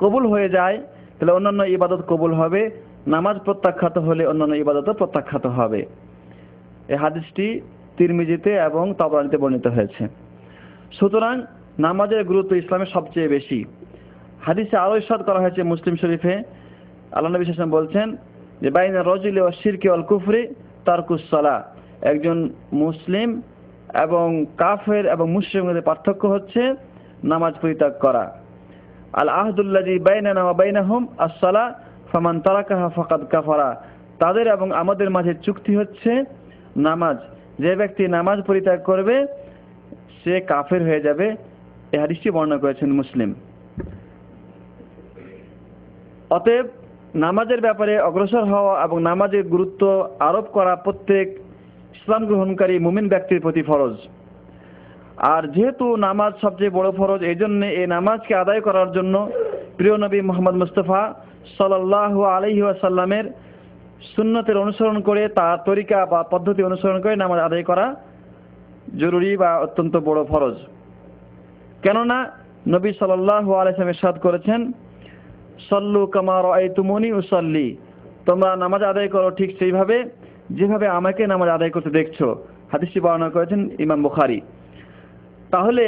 কবুল হয়ে যায় তাহলে অন্যান্য ইবাদত কবুল হবে, নামাজ প্রত্যাখ্যাত হলে অন্যান্য ইবাদতও প্রত্যাখ্যাত হবে। এই হাদিসটি তিরমিজিতে এবং তাবরানীতে বর্ণিত হয়েছে। সুতরাং নামাজের গুরুত্ব ইসলামে সবচেয়ে বেশি। হাদিসে আরও ইরশাদ করা হয়েছে মুসলিম শরীফে, আল্লাহ নবী সাল্লাল্লাহু আলাইহি ওয়াসাল্লাম বলছেন যে বাইনা রাজুলি ওয়া শিরকি ওয়াল কুফরি তারকুস সালাহ, একজন মুসলিম এবং কাফের এবং মুশরিকের মধ্যে পার্থক্য হচ্ছে নামাজ পরিত্যাগ করা। আল আহদুল্লাযী বাইনানা ওয়া বাইনাহুম আস-সালাহ ফামান তারাকাহা ফাকাদ কাফারা, তাদের এবং আমাদের মাঝে চুক্তি হচ্ছে নামাজ, যে ব্যক্তি নামাজ পরিত্যাগ করবে সে কাফের হয়ে যাবে। এই হাদিসটি বর্ণনা করেছেন মুসলিম। অতএব নামাজের ব্যাপারে অগ্রসর হওয়া এবং নামাজের গুরুত্ব আরোপ করা প্রত্যেক ইসলাম গ্রহণকারী মুমিন ব্যক্তির প্রতি ফরজ। আর যেহেতু নামাজ সবচেয়ে বড় ফরজ, এই জন্য এই নামাজকে আদায় করার জন্য প্রিয় নবী মুহাম্মদ মুস্তাফা সাল্লাল্লাহু আলাইহি ওয়াসাল্লামের সুন্নতের অনুসরণ করে, তার তরিকা বা পদ্ধতি অনুসরণ করে নামাজ আদায় করা জরুরি বা অত্যন্ত বড় ফরজ। কেননা নবী সাল্লাল্লাহু আলাইহি ওয়াসাল্লাম ইরশাদ করেছেন, সল্লু কামা রাআইতুমুনি উসাল্লি, তোমরা নামাজ আদায় করো ঠিক সেইভাবে যেভাবে আমাকে নামাজ আদায় করতে দেখছো। হাদিসটি বর্ণনা করেছেন ইমাম বুখারী। তাহলে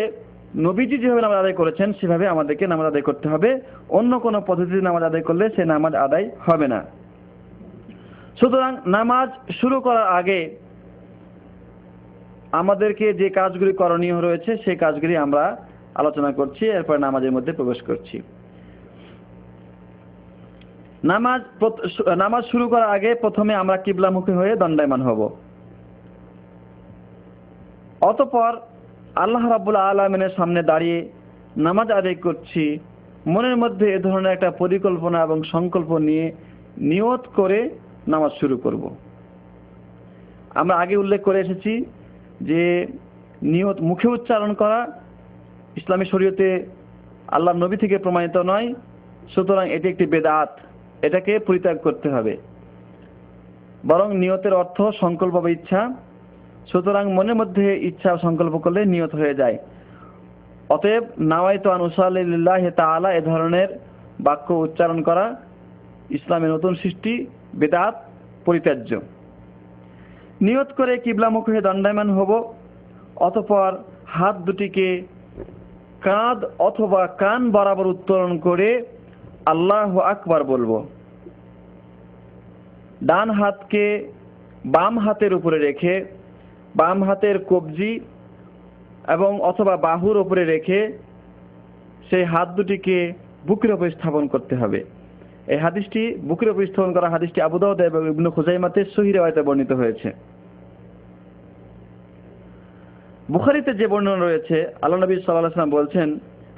নবীজি যেভাবে নামাজ আদায় করেছেন সেভাবে আমাদেরকে নামাজ আদায় করতে হবে। অন্য কোনো পদ্ধতিতে নামাজ আদায় করলে সে নামাজ আদায় হবে না। সুতরাং নামাজ শুরু করার আগে আমাদেরকে যে কাজগুলি করণীয় রয়েছে সেই কাজগুলি আমরা আলোচনা করছি, এরপর নামাজের মধ্যে প্রবেশ করছি। নামাজ শুরু করার আগে প্রথমে আমরা কিবলামুখী হয়ে দণ্ডায়মান হব। অতঃপর আল্লাহ রাব্বুল আলামিনের সামনে দাঁড়িয়ে নামাজ আদায় করছি, মনের মধ্যে এ ধরনের একটা পরিকল্পনা এবং সংকল্প নিয়ে নিয়ত করে নামাজ শুরু করব। আমরা আগে উল্লেখ করে এসেছি যে নিয়ত মুখে উচ্চারণ করা ইসলামী শরীয়তে আল্লাহর নবী থেকে প্রমাণিত নয়, সুতরাং এটি একটি বেদাত, এটাকে পরিত্যাগ করতে হবে। বরং নিয়তের অর্থ সংকল্প বা ইচ্ছা, সুতরাং মনের মধ্যে ইচ্ছা সংকল্প করলে নিয়ত হয়ে যায়। অতএব নাওয়াইতু আন উসাল্লি লিল্লাহি তাআলা এ ধরনের বাক্য উচ্চারণ করা ইসলামের নতুন সৃষ্টি, বেদাত, পরিত্যাজ্য। নিয়ত করে কিবলামুখ হয়ে দণ্ডায়মান হব। অতঃপর হাত দুটিকে কাঁধ অথবা কান বরাবর উত্তোলন করে আল্লাহু আকবার বলবো। ডান হাতকে বাম হাতের উপরে রেখে বাম হাতের কবজি এবং অথবা বাহুর উপরে রেখে সেই হাত দুটিকে বুকের উপর স্থাপন করতে হবে। এই হাদিসটি বুকের উপর স্থাপন করা হাদিসটি আবু দাউদ এবং ইবনে খুজাইমাতে সহিহ riwayate বর্ণিত হয়েছে। বুখারীতে যে বর্ণনা রয়েছে, আল্লাহ নবী সাল্লাল্লাহু আলাইহি ওয়াসাল্লাম বলছেন,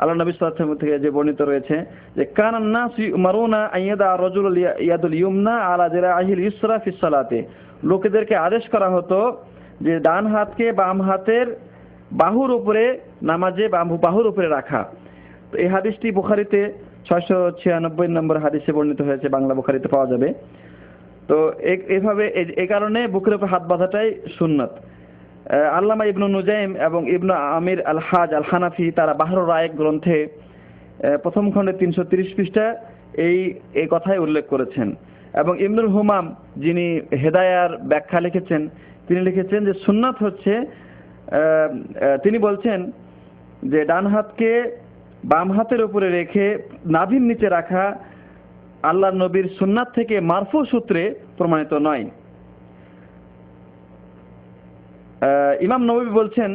আল্লাহ নবী সাল্লাল্লাহু আলাইহি ওয়াসাল্লাম থেকে যে বর্ণিত রয়েছে যে কানান নাসু মারুনা আইয়াদা রাজুলুল ইয়াদুল ইউমনা আলা জিরাহিল ইসরা ফি সালাতে, লোকেদেরকে আদেশ করা হতো যে ডান হাতকে বাম হাতের বাহুর উপরে নামাজে বাহুর উপরে রাখা। তো এই হাদিসটি বুখারীতে 696 নম্বর হাদিসে বর্ণিত হয়েছে, বাংলা বুখারীতে পাওয়া যাবে। তো এইভাবে এই কারণে বুকের উপর হাত বাঁধাটাই সুন্নাত। আল্লামা ইবনু নুজাইম এবং ইবনু আমির আল হাজ আল হানাফি তারা বাহরুর রায়েক গ্রন্থে প্রথম খণ্ডে 330 পৃষ্ঠা এই কথাই উল্লেখ করেছেন। এবং ইবনুল হুমাম যিনি হেদায়ার ব্যাখ্যা লিখেছেন, তিনি লিখেছেন যে সুন্নাত হচ্ছে, তিনি বলছেন যে ডান হাতকে বাম হাতের উপরে রেখে নাভির নিচে রাখা আল্লাহর নবীর সুন্নাত থেকে মারফু সূত্রে প্রমাণিত নয়। ইমাম নববী বলছেন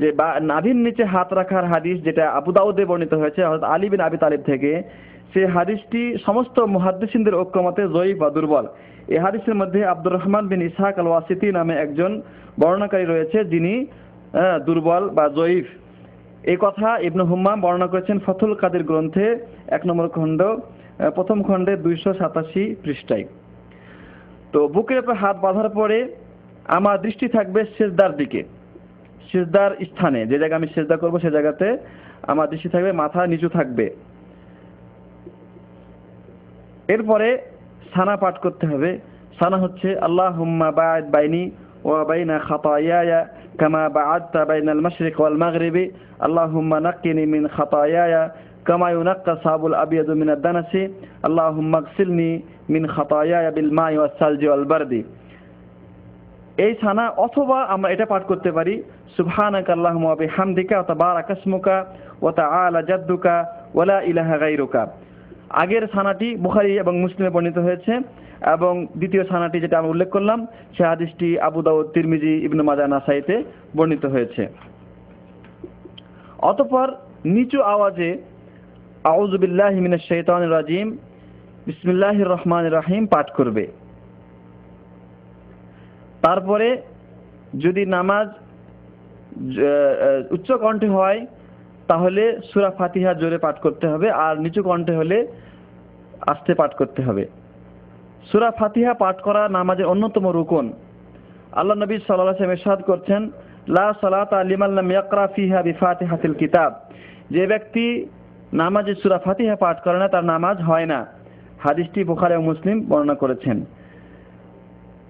যে নাভির নিচে হাত রাখার হাদিস যেটা আবু দাউদে বর্ণিত হয়েছে হযরত আলী বিন আবি তালিব থেকে, সেই হাদিসটি সমস্ত মুহাদ্দিসিনদের ঐক্যমতে যঈফ বা দুর্বল। এই হাদিসের মধ্যে আব্দুর রহমান বিন ইসহাক আল ওয়াসিতি নামে একজন বর্ণনাকারী রয়েছে যিনি দুর্বল বা যঈফ। এই কথা ইবনে হুম্মাম বর্ণনা করেছেন ফাথুল কাদির গ্রন্থে 1 নম্বর খণ্ড প্রথম খণ্ডে 287 পৃষ্ঠায়। তো বুকের উপর হাত বাঁধার পরে আমার দৃষ্টি থাকবে সিজদার দিকে, সিজদার স্থানে, যে জায়গায় আমি সিজদা করব সেই জায়গাতে আমার দৃষ্টি থাকবে, মাথা নিচু থাকবে। এরপরে সানা পাঠ করতে হবে। সানা হচ্ছে আল্লাহুম্মা বা'দ বাইনি ওয়া বাইনা খাতায়ায়া কামা বা'আদতা বাইনাল মাশরিক ওয়াল মাগরিবি আল্লাহুম্মা নাক্কিনি মিন খাতায়ায়া কামা ইউনাক্কা সাবুল আবিয়াদু মিনাদ দানাসি আল্লাহুম্মা গসিলনি মিন খাতায়ায়া বিল মাই ওয়াস সালজি ওয়াল বারদি। এই সানা, অথবা আমরা এটা পাঠ করতে পারি সুবহানাকা আল্লাহুম্মা ওয়া বিহামদিকা ওয়া তাবারাকা ইসমুকা ওয়া তাআলা জাদ্দুকা ওয়া লা ইলাহা গায়রুকা। আগের সানাটি বুখারী এবং মুসলিমে বর্ণিত হয়েছে, এবং দ্বিতীয় সানাটি যেটা আমি উল্লেখ করলাম সে হাদিসটি আবু দাউদ, তিরমিজি, ইবনে মাজাহ, নাসাইতে বর্ণিত হয়েছে। অতঃপর নিচু আওয়াজে আউযু বিল্লাহি মিনাশ শাইতানির রাজিম বিসমিল্লাহির রহমানির রহিম পাঠ করবে। তারপরে যদি নামাজ উচ্চ কণ্ঠে হয় তাহলে সূরা ফাতিহা জোরে পাঠ করতে হবে, আর নিচু কণ্ঠে হলে আস্তে পাঠ করতে হবে। সূরা ফাতিহা পাঠ করা নামাজের অন্যতম রুকন। আল্লাহ নবী সাল্লাল্লাহু আলাইহি ওয়াসাল্লাম ইরশাদ করছেন, লা সালাতা লিমান লাম ইয়াকরা ফিহা বিফাতিহাতিল কিতাব। যে ব্যক্তি নামাজে সূরা ফাতিহা পাঠ করে না তার নামাজ হয় না। হাদিসটি বুখারী ও মুসলিম বর্ণনা করেছেন।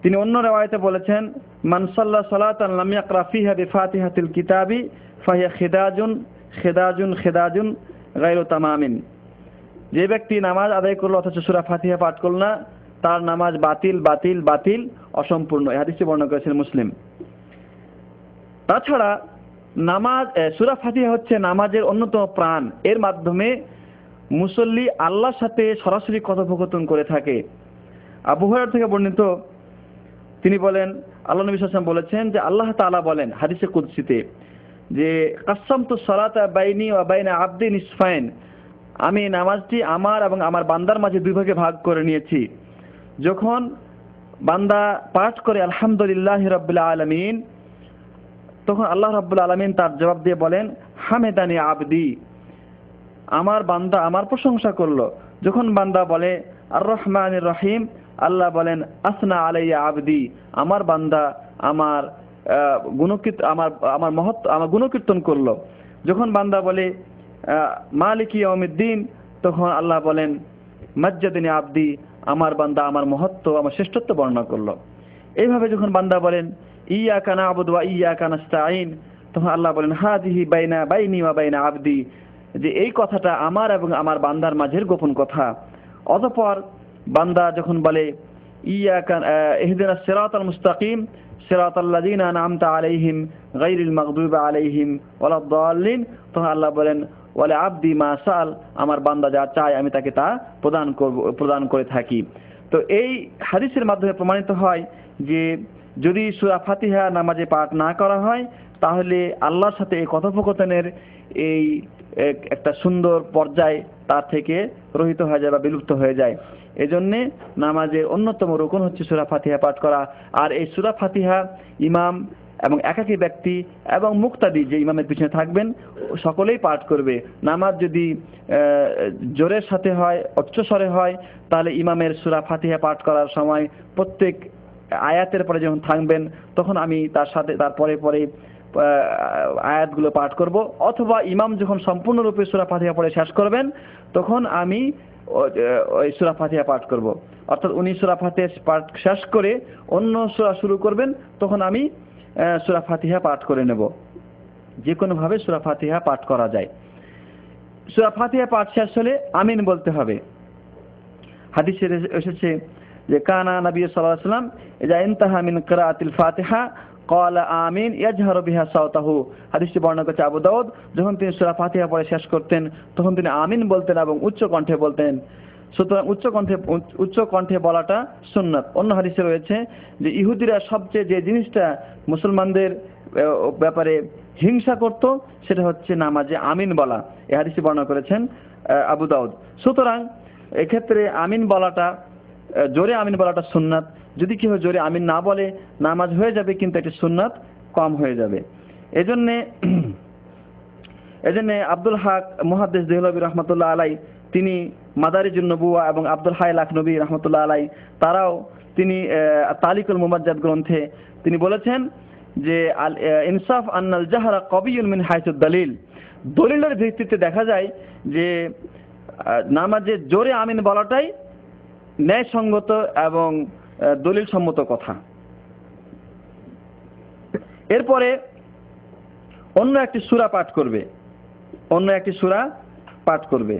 তিনি অন্য riwayate বলেছেন, মান সাল্লা সালাতান লাম ইয়াকরা ফিহা বিফাতিহাতিল কিতাবি ফাহিয়া খিদাজুন গায়রু তামামিন। যে ব্যক্তি নামাজ আদায় করলো অথচ সূরা ফাতিহা পাঠ করল না তার নামাজ বাতিল অসম্পূর্ণ। এই হাদিসটি বর্ণনা করেছেন মুসলিম। তাছাড়া নামাজ সূরা ফাতিহা হচ্ছে নামাজের অন্যতম প্রাণ। এর মাধ্যমে মুসল্লি আল্লাহর সাথে সরাসরি কথোপকথন করে থাকে। আবু হুরায়রা থেকে বর্ণিত, তিনি বলেন আল্লাহ নবী সাল্লাল্লাহু আলাইহি ওয়াসাল্লাম বলেছেন যে আল্লাহ তাআলা বলেন হাদিসে কুদসিতে যে কাসসামতু সালাতা বাইনি ওয়া বাইনা আবদি নিসফাইন, আমি নামাজটি আমার এবং আমার বান্দার মাঝে দুই ভাগে ভাগ করে নিয়েছি। যখন বান্দা পাঠ করে আলহামদুলিল্লাহি রাব্বিল আলামিন, তখন আল্লাহ রাব্বুল আলামিন তার জবাব দিয়ে বলেন হামেদানি আবদি, আমার বান্দা আমার প্রশংসা করলো। যখন বান্দা বলে আর রহমানির রহিম, আল্লাহ বলেন আসনা আলাইয়া আবদি, আমার বান্দা আমার গুণকীর্তন করলো। যখন বান্দা বলে মালিকি ইয়াউমিদ্দিন, তখন আল্লাহ বলেন মাজ্জাদানি আবদি, আমার বান্দা আমার মহত্ব, আমার শ্রেষ্ঠত্ব বর্ণনা করলো। এইভাবে যখন বান্দা বলেন ইয়াকা না'বুদু ওয়া ইয়াকা নাস্তাঈন, তখন আল্লাহ বলেন হাযিহি বাইনি ওয়া বাইনা আবদি, যে এই কথাটা আমার এবং আমার বান্দার মাঝের গোপন কথা। অতঃপর বান্দা যখন বলে ইয়াকা ইহদিনাস সিরাতাল মুস্তাকিম সিরাতাল্লাযীনা আন'আমতা আলাইহিম গায়রিল মাগদুবি আলাইহিম ওয়ালাদ-দাল্লিন, তখন আল্লাহ বলেন ওয়ালা আবদি মা সাল, আমার বান্দা যা চায় আমি তাকে তা প্রদান করে থাকি। তো এই হাদিসের মাধ্যমে প্রমাণিত হয় যে যদি সূরা ফাতিহা নামাজে পাঠ না করা হয় তাহলে আল্লাহর সাথে এই কথোপকথনের এই একটা সুন্দর পর্যায় তার থেকে রহিত হয়ে যায় বা বিলুপ্ত হয়ে যায়। এজন্যে নামাজের অন্যতম রুকন হচ্ছে সূরা ফাতিহা পাঠ করা। আর এই সূরা ফাতিহা ইমাম এবং একাকী ব্যক্তি এবং মুক্তাদি যে ইমামের পিছনে থাকবেন সকলেই পাঠ করবে। নামাজ যদি জোরের সাথে হয়, উচ্চস্বরে হয়, তাহলে ইমামের সূরা ফাতিহা পাঠ করার সময় প্রত্যেক আয়াতের পরে যখন থাকবেন তখন আমি তার সাথে তার পরে আয়াতগুলো পাঠ করব, অথবা ইমাম যখন সম্পূর্ণরূপে সূরা ফাতিহা পড়ে শেষ করবেন তখন আমি ওই সূরা ফাতিহা পাঠ করব। অর্থাৎ উনি সূরা ফাতিহা পাঠ শেষ করে অন্য সূরা শুরু করবেন, তখন আমি সূরা ফাতিহা পাঠ করে নেব। যে কোনো ভাবে সূরা ফাতিহা পাঠ করা যায়। সূরা ফাতিহা পাঠ শেষ হলে আমিন বলতে হবে। হাদিসে এসেছে যে কানা নবী সাল্লাল্লাহু আলাইহি ওয়াসাল্লাম ইযা ইনতাহা মিন কিরাআতিল ফাতিহা ক্বালা আমিন ইয়াজহারু বিহা সাওতাহু। হাদিসটি বর্ণনা করেছে আবু দাউদ। যখন তিনি সূরা ফাতিহা পড়ে শেষ করতেন তখন তিনি আমিন বলতেন এবং উচ্চ কণ্ঠে বলতেন। সুতরাং উচ্চ কণ্ঠে বলাটা সুন্নাত। অন্য হাদিসে রয়েছে যে ইহুদিরা সবচেয়ে যে জিনিসটা মুসলমানদের ব্যাপারে হিংসা করত সেটা হচ্ছে নামাজে আমিন বলা। এই হাদিসটি বর্ণনা করেছেন আবু দাউদ। সুতরাং এক্ষেত্রে আমিন বলাটা, জোরে আমিন বলাটা সুন্নাত। যদি কেউ জোরে আমিন না বলে নামাজ হয়ে যাবে, কিন্তু এটি সুন্নাত কম হয়ে যাবে। এজন্যে আব্দুল হক মুহাদ্দিস দেহলভী রহমাতুল্লাহ আলাই, তিনি মাদারিজুন নবুওয়া এবং আব্দুল হাই লাখনবী রহমাতুল্লাহ আলাই, তারাও তিনি তালিকুল মুমাজ্জাদ গ্রন্থে তিনি বলেছেন যে আল ইনসাফ আন্নাল জাহরা কবিয়ুন মিন হাইসুদ দলিল। দলিলের ভিত্তিতে দেখা যায় যে নামাজে জোরে আমিন বলাটাই ন্যায়সঙ্গত এবং দলিল সম্মত কথা। এরপরে অন্য একটি সূরা পাঠ করবে। অন্য একটি সূরা পাঠ করবে।